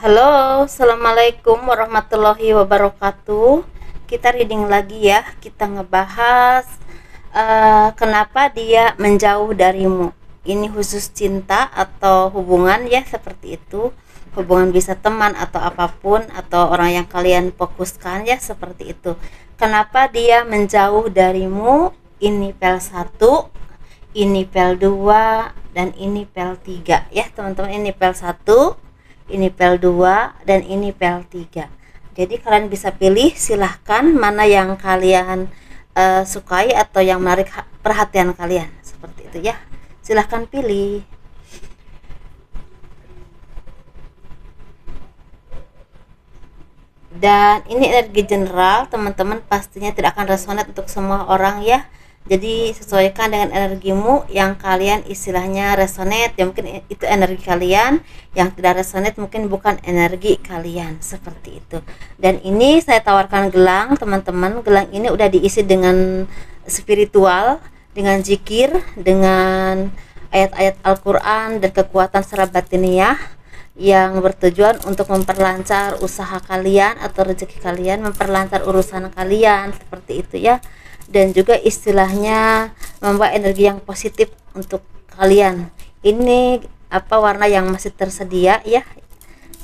Halo, assalamualaikum warahmatullahi wabarakatuh. Kita reading lagi ya. Kita ngebahas kenapa dia menjauh darimu. Ini khusus cinta atau hubungan ya, seperti itu. Hubungan bisa teman atau apapun, atau orang yang kalian fokuskan ya, seperti itu. Kenapa dia menjauh darimu? Ini pel 1, ini pel 2, dan ini pel 3 ya teman-teman. Ini pel 1, ini pel 2, dan ini pel 3. Jadi kalian bisa pilih, silahkan mana yang kalian sukai atau yang menarik perhatian kalian, seperti itu ya. Silahkan pilih. Dan ini energi general, teman-teman pastinya tidak akan resonate untuk semua orang ya. Jadi sesuaikan dengan energimu yang kalian istilahnya resonate ya, mungkin itu energi kalian. Yang tidak resonate mungkin bukan energi kalian, seperti itu. Dan ini saya tawarkan gelang, teman-teman. Gelang ini udah diisi dengan spiritual, dengan zikir, dengan ayat-ayat Al-Quran dan kekuatan secara batiniah yang bertujuan untuk memperlancar usaha kalian atau rezeki kalian, memperlancar urusan kalian, seperti itu ya. Dan juga istilahnya membawa energi yang positif untuk kalian. Ini warna yang masih tersedia ya.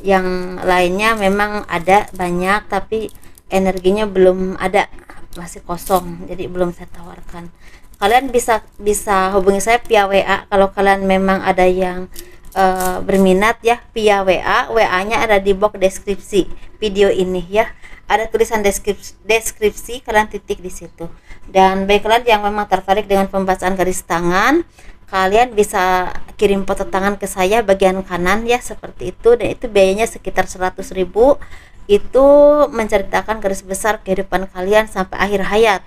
Yang lainnya memang ada banyak, tapi energinya belum ada, masih kosong, jadi belum saya tawarkan. Kalian bisa hubungi saya via WA kalau kalian memang ada yang berminat ya, via WA-nya ada di box deskripsi video ini ya. Ada tulisan deskripsi, kalian titik di situ. Dan bagi kalian yang memang tertarik dengan pembacaan garis tangan, kalian bisa kirim foto tangan ke saya bagian kanan ya, seperti itu. Dan itu biayanya sekitar 100.000. Itu menceritakan garis besar kehidupan kalian sampai akhir hayat.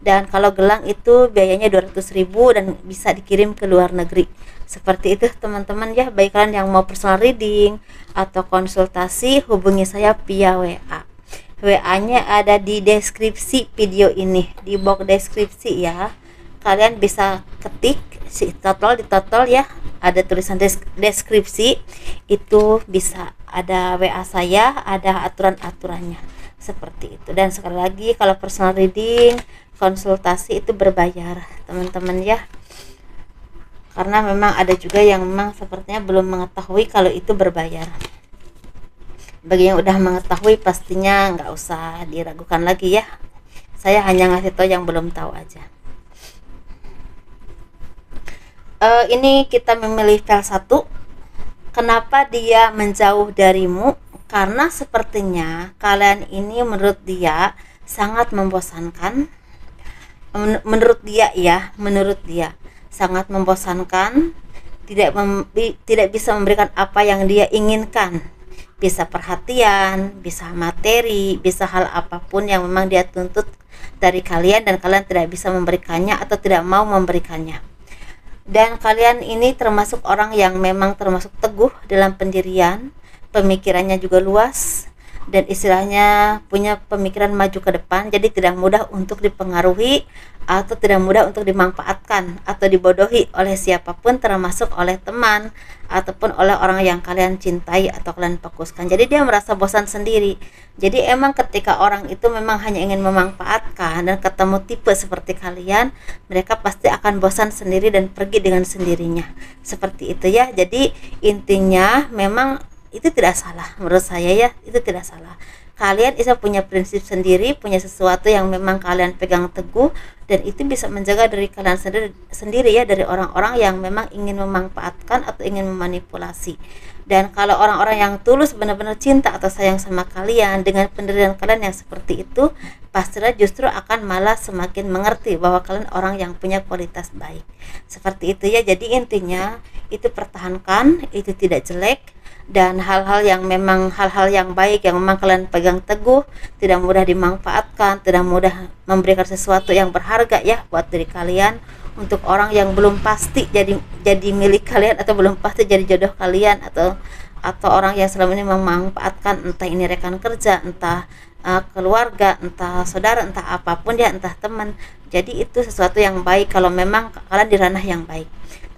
Dan kalau gelang itu biayanya 200.000 dan bisa dikirim ke luar negeri. Seperti itu teman-teman ya. Bagi kalian yang mau personal reading atau konsultasi, hubungi saya via WA. WA-nya ada di deskripsi video ini, di box deskripsi ya. Kalian bisa ketik di total ya, ada tulisan deskripsi, itu bisa ada WA saya, ada aturan-aturannya, seperti itu. Dan sekali lagi, kalau personal reading, konsultasi itu berbayar teman-teman ya, karena memang ada juga yang memang sepertinya belum mengetahui kalau itu berbayar. Bagi yang udah mengetahui pastinya nggak usah diragukan lagi ya. Saya hanya ngasih tahu yang belum tahu aja. Ini kita memilih pel 1. Kenapa dia menjauh darimu? Karena sepertinya kalian ini menurut dia sangat membosankan. Menurut dia sangat membosankan, tidak bisa memberikan apa yang dia inginkan. Bisa perhatian, bisa materi, bisa hal apapun yang memang dia tuntut dari kalian dan kalian tidak bisa memberikannya atau tidak mau memberikannya. Dan kalian ini termasuk orang yang memang termasuk teguh dalam pendirian, pemikirannya juga luas, dan istilahnya punya pemikiran maju ke depan, jadi tidak mudah untuk dipengaruhi atau tidak mudah untuk dimanfaatkan atau dibodohi oleh siapapun, termasuk oleh teman ataupun oleh orang yang kalian cintai atau kalian fokuskan. Jadi dia merasa bosan sendiri. Jadi emang ketika orang itu memang hanya ingin memanfaatkan dan ketemu tipe seperti kalian, mereka pasti akan bosan sendiri dan pergi dengan sendirinya, seperti itu ya. Jadi intinya memang itu tidak salah menurut saya ya, itu tidak salah. Kalian bisa punya prinsip sendiri, punya sesuatu yang memang kalian pegang teguh, dan itu bisa menjaga dari kalian sendiri ya, dari orang-orang yang memang ingin memanfaatkan atau ingin memanipulasi. Dan kalau orang-orang yang tulus benar-benar cinta atau sayang sama kalian, dengan pendirian kalian yang seperti itu, pastinya justru akan malah semakin mengerti bahwa kalian orang yang punya kualitas baik, seperti itu ya. Jadi intinya itu pertahankan, itu tidak jelek. Dan hal-hal yang memang hal-hal yang baik yang memang kalian pegang teguh, tidak mudah dimanfaatkan, tidak mudah memberikan sesuatu yang berharga ya buat diri kalian, untuk orang yang belum pasti jadi milik kalian atau belum pasti jadi jodoh kalian, atau orang yang selama ini memanfaatkan, entah ini rekan kerja, entah keluarga, entah saudara, entah apapun ya, entah teman. Jadi itu sesuatu yang baik kalau memang kalian di ranah yang baik.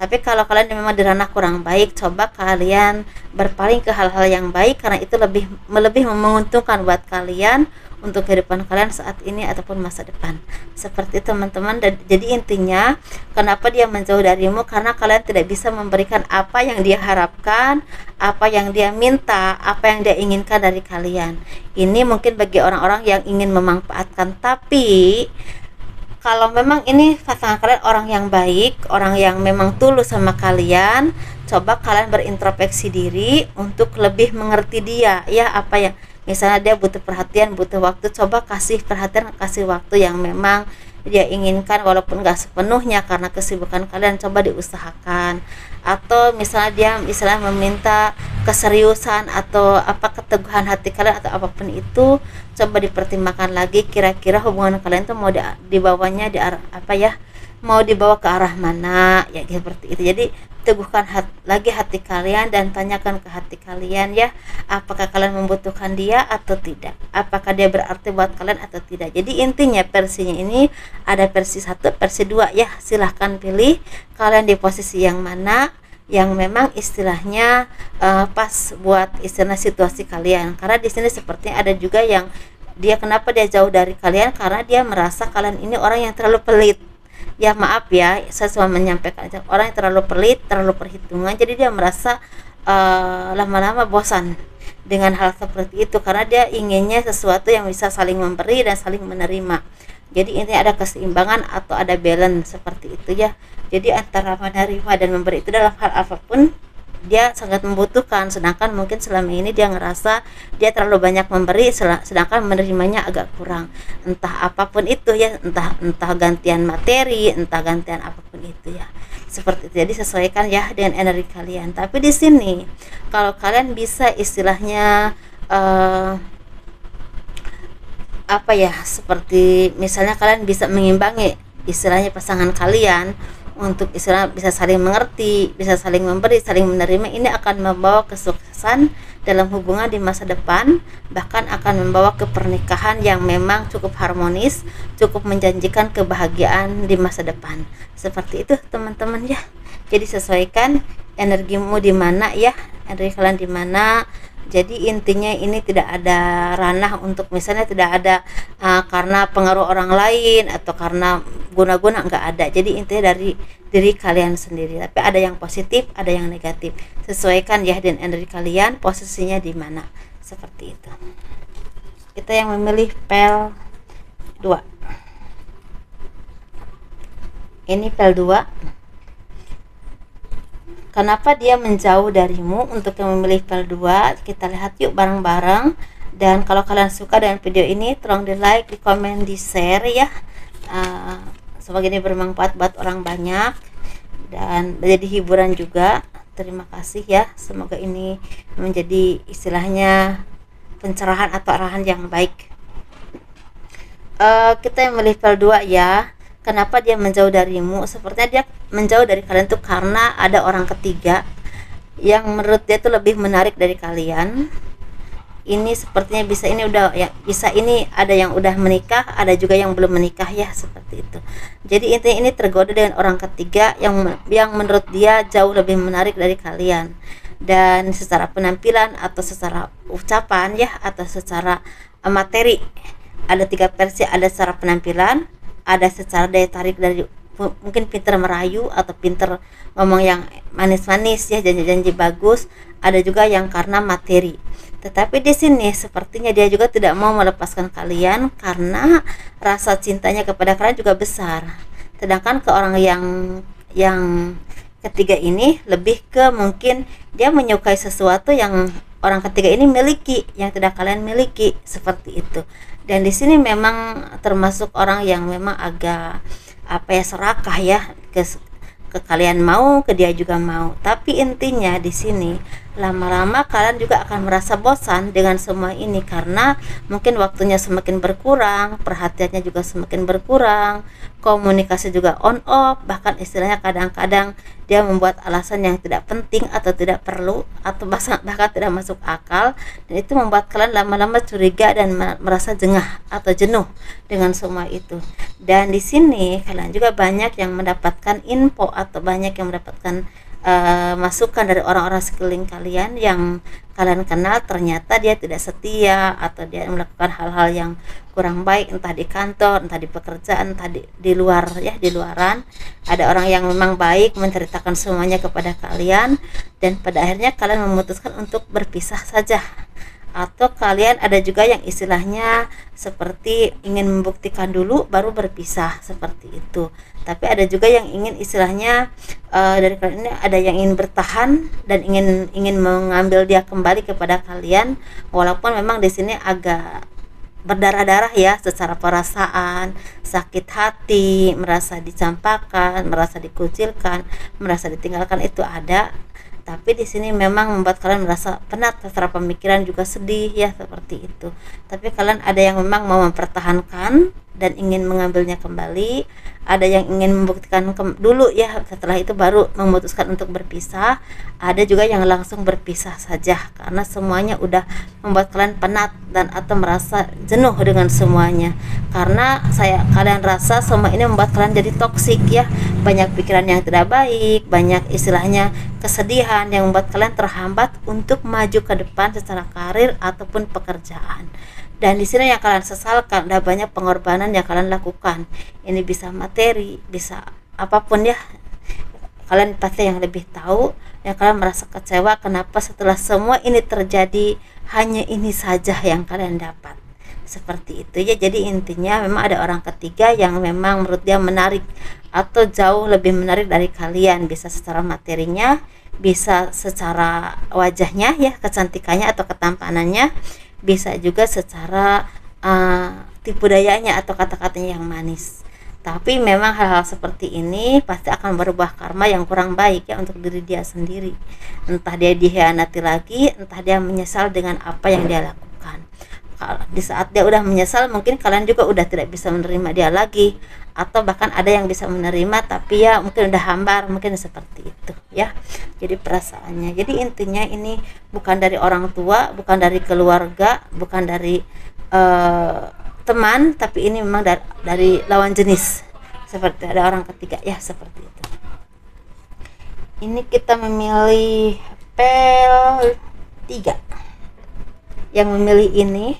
Tapi kalau kalian memang di ranah kurang baik, coba kalian berpaling ke hal-hal yang baik, karena itu lebih menguntungkan buat kalian untuk kehidupan kalian saat ini ataupun masa depan. Seperti itu teman-teman. Dan jadi intinya, kenapa dia menjauh darimu? Karena kalian tidak bisa memberikan apa yang dia harapkan, apa yang dia minta, apa yang dia inginkan dari kalian. Ini mungkin bagi orang-orang yang ingin memanfaatkan, tapi kalau memang ini pasangan kalian orang yang baik, orang yang memang tulus sama kalian, coba kalian berintrospeksi diri untuk lebih mengerti dia, ya, apa yang misalnya dia butuh perhatian, butuh waktu, coba kasih perhatian, kasih waktu yang memang dia inginkan, walaupun gak sepenuhnya karena kesibukan kalian, coba diusahakan. Atau misalnya dia meminta keseriusan atau apa, keteguhan hati kalian atau apapun itu, coba dipertimbangkan lagi, kira-kira hubungan kalian tuh mau dibawanya di arah apa ya, mau dibawa ke arah mana ya, seperti itu. Jadi teguhkan lagi hati kalian dan tanyakan ke hati kalian, ya, apakah kalian membutuhkan dia atau tidak, apakah dia berarti buat kalian atau tidak. Jadi intinya versinya ini ada versi 1, versi 2, ya, silahkan pilih kalian di posisi yang mana yang memang istilahnya pas buat istilah situasi kalian. Karena di sini sepertinya ada juga yang kenapa dia jauh dari kalian, karena dia merasa kalian ini orang yang terlalu pelit. Ya maaf ya, saya cuma menyampaikan orang yang terlalu pelit, terlalu perhitungan. Jadi dia merasa lama-lama bosan dengan hal seperti itu, karena dia inginnya sesuatu yang bisa saling memberi dan saling menerima. Jadi intinya ada keseimbangan atau ada balance seperti itu, ya. Jadi antara menerima dan memberi itu dalam hal apapun dia sangat membutuhkan, sedangkan mungkin selama ini dia ngerasa dia terlalu banyak memberi, sedangkan menerimanya agak kurang. Entah apapun itu, ya, entah gantian materi, entah gantian apapun itu, ya, seperti itu. Jadi sesuaikan, ya, dengan energi kalian. Tapi di sini kalau kalian bisa istilahnya apa ya, seperti misalnya kalian bisa mengimbangi istilahnya pasangan kalian untuk istilah bisa saling mengerti, bisa saling memberi, saling menerima, ini akan membawa kesuksesan dalam hubungan di masa depan, bahkan akan membawa ke pernikahan yang memang cukup harmonis, cukup menjanjikan kebahagiaan di masa depan. Seperti itu teman-teman, ya. Jadi sesuaikan energimu di mana, ya, energi kalian di mana. Jadi intinya ini tidak ada ranah untuk misalnya tidak ada karena pengaruh orang lain atau karena guna-guna, enggak ada. Jadi intinya dari diri kalian sendiri. Tapi ada yang positif, ada yang negatif. Sesuaikan, ya, dengan energi kalian, posisinya di mana. Seperti itu. Kita yang memilih pel 2. Ini pel 2. Kenapa dia menjauh darimu? Untuk yang memilih pel 2, kita lihat yuk bareng-bareng. Dan kalau kalian suka dengan video ini, tolong di like, di komen, di share, ya. Semoga ini bermanfaat buat orang banyak dan menjadi hiburan juga. Terima kasih, ya. Semoga ini menjadi istilahnya pencerahan atau arahan yang baik. Kita yang memilih pel 2, ya. Kenapa dia menjauh darimu? Sepertinya dia menjauh dari kalian tuh karena ada orang ketiga yang menurut dia tuh lebih menarik dari kalian. Ini sepertinya bisa ini udah, ya, bisa ini ada yang udah menikah, ada juga yang belum menikah, ya, seperti itu. Jadi intinya ini tergoda dengan orang ketiga yang menurut dia jauh lebih menarik dari kalian. Dan secara penampilan atau secara ucapan, ya, atau secara materi, ada 3 versi. Ada secara penampilan, ada secara daya tarik dari mungkin pintar merayu atau pintar ngomong yang manis-manis, ya, janji-janji bagus. Ada juga yang karena materi. Tetapi di sini sepertinya dia juga tidak mau melepaskan kalian karena rasa cintanya kepada kalian juga besar. Sedangkan ke orang yang ketiga ini lebih ke mungkin dia menyukai sesuatu yang orang ketiga ini miliki yang tidak kalian miliki, seperti itu. Dan di sini memang termasuk orang yang memang agak apa ya, serakah, ya, ke kalian mau, ke dia juga mau. Tapi intinya di sini lama-lama kalian juga akan merasa bosan dengan semua ini, karena mungkin waktunya semakin berkurang, perhatiannya juga semakin berkurang, komunikasi juga on off, bahkan istilahnya kadang-kadang dia membuat alasan yang tidak penting atau tidak perlu atau bahkan tidak masuk akal, dan itu membuat kalian lama-lama curiga dan merasa jengah atau jenuh dengan semua itu. Dan di sini kalian juga banyak yang mendapatkan info atau banyak yang mendapatkan masukan dari orang-orang sekeliling kalian yang kalian kenal, ternyata dia tidak setia atau dia melakukan hal-hal yang kurang baik, entah di kantor, entah di pekerjaan, entah di luar ya, di luaran. Ada orang yang memang baik menceritakan semuanya kepada kalian, dan pada akhirnya kalian memutuskan untuk berpisah saja. Atau kalian ada juga yang istilahnya seperti ingin membuktikan dulu baru berpisah, seperti itu. Tapi ada juga yang ingin istilahnya dari kalian ini ada yang ingin bertahan dan ingin mengambil dia kembali kepada kalian, walaupun memang di sini agak berdarah-darah ya, secara perasaan, sakit hati, merasa dicampakkan, merasa dikucilkan, merasa ditinggalkan, itu ada. Tapi di sini memang membuat kalian merasa penat, secara pemikiran juga sedih ya, seperti itu. Tapi kalian ada yang memang mau mempertahankan dan ingin mengambilnya kembali, ada yang ingin membuktikan dulu ya, setelah itu baru memutuskan untuk berpisah. Ada juga yang langsung berpisah saja karena semuanya udah membuat kalian penat dan atau merasa jenuh dengan semuanya, karena kalian rasa semua ini membuat kalian jadi toksik ya, banyak pikiran yang tidak baik, banyak istilahnya kesedihan yang membuat kalian terhambat untuk maju ke depan secara karir ataupun pekerjaan. Dan di sini yang kalian sesalkan, ada banyak pengorbanan yang kalian lakukan. Ini bisa materi, bisa apapun ya. Kalian pasti yang lebih tahu, yang kalian merasa kecewa kenapa setelah semua ini terjadi hanya ini saja yang kalian dapat. Seperti itu ya. Jadi intinya memang ada orang ketiga yang memang menurut dia menarik atau jauh lebih menarik dari kalian, bisa secara materinya, bisa secara wajahnya ya, kecantikannya atau ketampanannya, bisa juga secara tipu dayanya atau kata-katanya yang manis. Tapi memang hal-hal seperti ini pasti akan berbuah karma yang kurang baik ya untuk diri dia sendiri. Entah dia dikhianati lagi, entah dia menyesal dengan apa yang dia lakukan. Di saat dia udah menyesal, mungkin kalian juga udah tidak bisa menerima dia lagi, atau bahkan ada yang bisa menerima tapi ya mungkin udah hambar, mungkin seperti itu ya. Jadi perasaannya, jadi intinya ini bukan dari orang tua, bukan dari keluarga, bukan dari teman, tapi ini memang dari lawan jenis, seperti ada orang ketiga ya, seperti itu. Ini kita memilih pel 3. Yang memilih ini,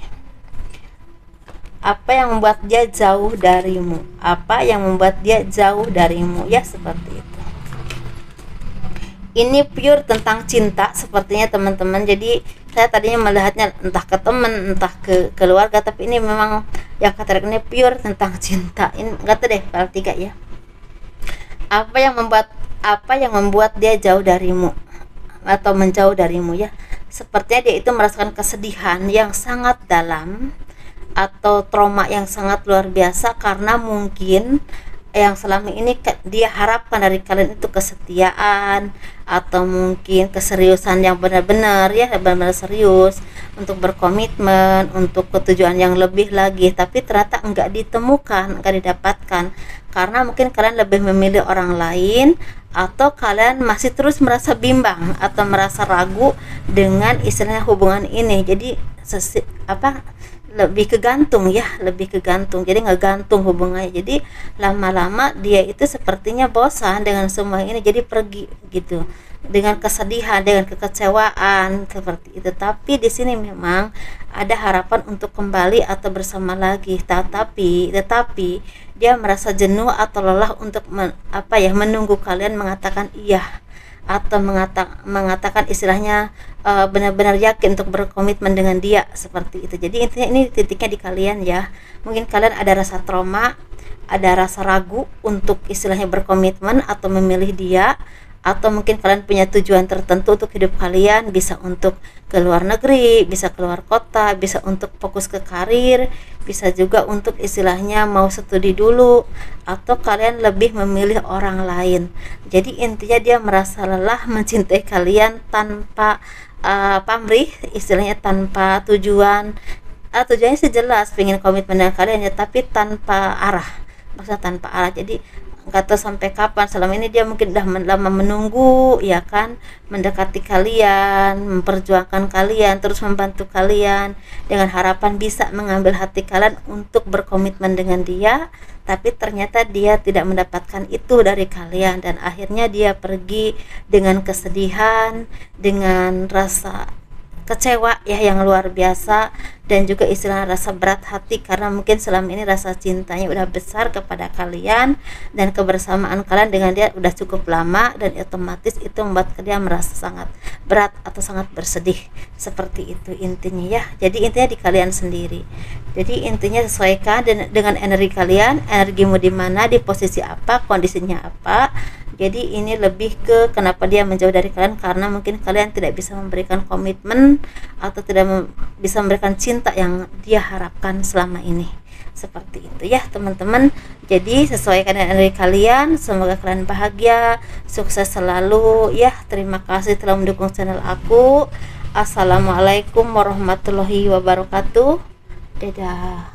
apa yang membuat dia jauh darimu? Apa yang membuat dia jauh darimu? Ya, seperti itu. Ini pure tentang cinta sepertinya teman-teman. Jadi saya tadinya melihatnya entah ke teman, entah ke keluarga, tapi ini memang yang kata ini pure tentang cinta. Ini enggak tahu deh, pel 3 ya. Apa yang membuat dia jauh darimu atau menjauh darimu ya? Sepertinya dia itu merasakan kesedihan yang sangat dalam atau trauma yang sangat luar biasa, karena mungkin yang selama ini dia harapkan dari kalian itu kesetiaan atau mungkin keseriusan yang benar-benar ya, benar-benar serius untuk berkomitmen untuk tujuan yang lebih lagi, tapi ternyata enggak ditemukan, enggak didapatkan, karena mungkin kalian lebih memilih orang lain, atau kalian masih terus merasa bimbang atau merasa ragu dengan istilahnya hubungan ini. Jadi lebih kegantung ya, jadi ngegantung hubungannya. Jadi lama-lama dia itu sepertinya bosan dengan semua ini, jadi pergi gitu dengan kesedihan, dengan kekecewaan seperti itu. Tapi di sini memang ada harapan untuk kembali atau bersama lagi, tetapi dia merasa jenuh atau lelah untuk menunggu kalian mengatakan iya, atau mengatakan istilahnya benar-benar yakin untuk berkomitmen dengan dia, seperti itu. Jadi intinya ini titiknya di kalian ya. Mungkin kalian ada rasa trauma, ada rasa ragu untuk istilahnya berkomitmen atau memilih dia, atau mungkin kalian punya tujuan tertentu untuk hidup kalian, bisa untuk ke luar negeri, bisa keluar kota, bisa untuk fokus ke karir, bisa juga untuk istilahnya mau studi dulu, atau kalian lebih memilih orang lain. Jadi intinya dia merasa lelah mencintai kalian tanpa pamrih, istilahnya tanpa tujuan. Tujuannya sih jelas pengen komitmen dengan kalian ya, tapi tanpa arah, maksudnya tanpa arah. Jadi nggak tahu sampai kapan. Selama ini dia mungkin udah lama menunggu ya kan, mendekati kalian, memperjuangkan kalian, terus membantu kalian dengan harapan bisa mengambil hati kalian untuk berkomitmen dengan dia, tapi ternyata dia tidak mendapatkan itu dari kalian, dan akhirnya dia pergi dengan kesedihan, dengan rasa kecewa ya yang luar biasa, dan juga istilah rasa berat hati karena mungkin selama ini rasa cintanya udah besar kepada kalian dan kebersamaan kalian dengan dia udah cukup lama, dan otomatis itu membuat dia merasa sangat berat atau sangat bersedih. Seperti itu intinya ya. Jadi intinya di kalian sendiri. Jadi intinya sesuaikan dengan energi kalian, energimu di mana, di posisi apa, kondisinya apa. Jadi ini lebih ke kenapa dia menjauh dari kalian, karena mungkin kalian tidak bisa memberikan komitmen atau tidak bisa memberikan cinta yang dia harapkan selama ini. Seperti itu ya teman-teman. Jadi sesuaikan dengan energi kalian. Semoga kalian bahagia, sukses selalu ya. Terima kasih telah mendukung channel aku. Assalamualaikum warahmatullahi wabarakatuh. Dadah.